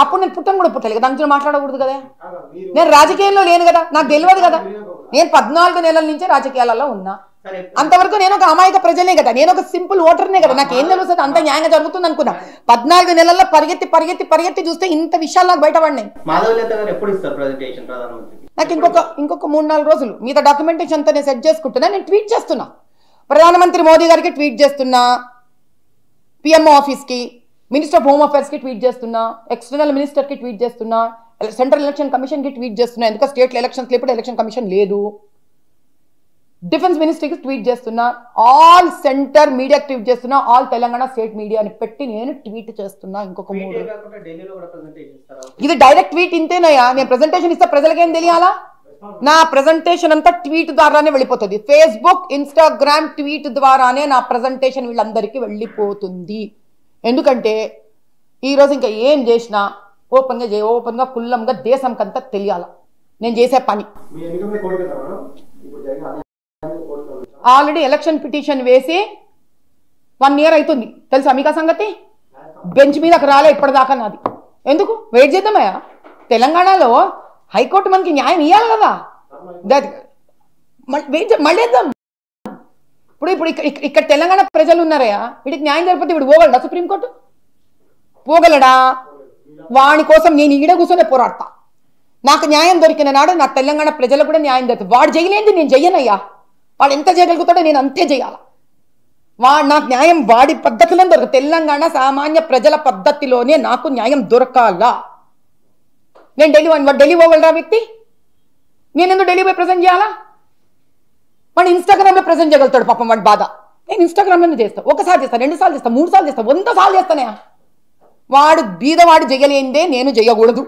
అప్పుడు నేను పుట్టను కూడా పుట్టలేదు దాని గురించి మాట్లాడకూడదు కదా. నేను రాజకీయంలో లేను కదా, నాకు తెలియదు కదా. నేను 14 నెలల నుంచే రాజకీయాలలో ఉన్నా. అంతవరకు నేను ఒక అమాయక ప్రజలే కదా, నేను ఒక సింపుల్ ఓటర్నే కదా. నాకు ఏం తెలుస్తుంది అంత న్యాయంగా జరుగుతుంది అనుకున్నా. 14 నెలల్లో పరిగెత్తి పరిగెత్తి పరిగెత్తి చూస్తే ఇంత విషయాలు నాకు బయటపడినాయి. నాకు ఇంకొక 3-4 రోజులు మీద డాక్యుమెంటేషన్ అంతా నేను సెట్ చేసుకుంటున్నా. నేను ట్వీట్ చేస్తున్నా, ప్రధానమంత్రి మోదీ గారికి ట్వీట్ చేస్తున్నా, పిఎంఓ ఆఫీస్కి, మినిస్టర్ ఆఫ్ హోమ్ అఫేర్స్కి ట్వీట్ చేస్తున్నా, ఎక్స్టర్నల్ మినిస్టర్కి ట్వీట్ చేస్తున్నా, సెంట్రల్ ఎలక్షన్ కమిషన్కి ట్వీట్ చేస్తున్నా. ఎందుకంటే స్టేట్లో ఎలక్షన్స్ లేకపోతే ఎలక్షన్ కమిషన్ లేదు. డిఫెన్స్ మినిస్ట్రీకి ట్వీట్ చేస్తున్నా, ఆల్ సెంటర్ మీడియాకి ట్వీట్ చేస్తున్నా, ఆల్ తెలంగాణ స్టేట్ మీడియాని పెట్టి నేను ట్వీట్ చేస్తున్నా. ఇంకొక 3 ఇది డైరెక్ట్ ట్వీట్ ఇంతేనయ్యా. నేను ప్రెజెంటేషన్ ఇస్తే ప్రజలకేం తెలియాలా? నా ప్రెజెంటేషన్ అంతా ట్వీట్ ద్వారానే వెళ్ళిపోతుంది. ఫేస్బుక్, ఇన్స్టాగ్రామ్ ట్వీట్ ద్వారానే నా ప్రెజెంటేషన్ వీళ్ళందరికీ వెళ్ళిపోతుంది. ఎందుకంటే ఈరోజు ఇంకా ఏం చేసినా ఓపెన్గా కుల్లంగా దేశంకంతా తెలియాల నేను చేసే పని. ఆల్రెడీ ఎలక్షన్ పిటిషన్ వేసి 1 year అవుతుంది తెలుసా మీకు ఆ సంగతి? బెంచ్ మీదకి రాలే ఇప్పటిదాకా నాది. ఎందుకు వెయిట్ చేద్దామయ్యా? తెలంగాణలో హైకోర్టు మనకి న్యాయం ఇవ్వాలి కదా, మళ్ళీ వేద్దాం. ఇప్పుడు ఇక్కడ తెలంగాణ ప్రజలు ఉన్నారయ్యా, వీడికి న్యాయం జరిగిపోతే ఇప్పుడు పోగలడా సుప్రీంకోర్టు? పోగలడా? వాడి కోసం నేను ఈడ కూర్చొని పోరాడతా. నాకు న్యాయం దొరికిన నాడు నా తెలంగాణ ప్రజలకు కూడా న్యాయం దొరుకుతుంది. వాడు చేయలేంది నేను చెయ్యనయ్యా. వాడు ఎంత చేయగలుగుతాడో నేను అంతే చేయాలి. వాడు నాకు న్యాయం వాడి పద్ధతిలోనే దొరకదు. తెలంగాణ సామాన్య ప్రజల పద్ధతిలోనే నాకు న్యాయం దొరకాలా. నేను ఢిల్లీ పోగలరా వ్యక్తి? నేను ఎందుకు ఢిల్లీ పోయి ప్రజెంట్ చేయాలా? వాడు ఇన్స్టాగ్రామ్లో ప్రజెంట్ చేయగలుగుతాడు పాపం, వాడి బాధ. నేను ఇన్స్టాగ్రామ్లోనే చేస్తాను. 1 సారి చేస్తాను, 2 సార్లు చేస్తాను, 3 సార్లు చేస్తాను, 100 సార్లు చేస్తానే. వాడు బీదవాడు చేయలేందే నేను చేయకూడదు.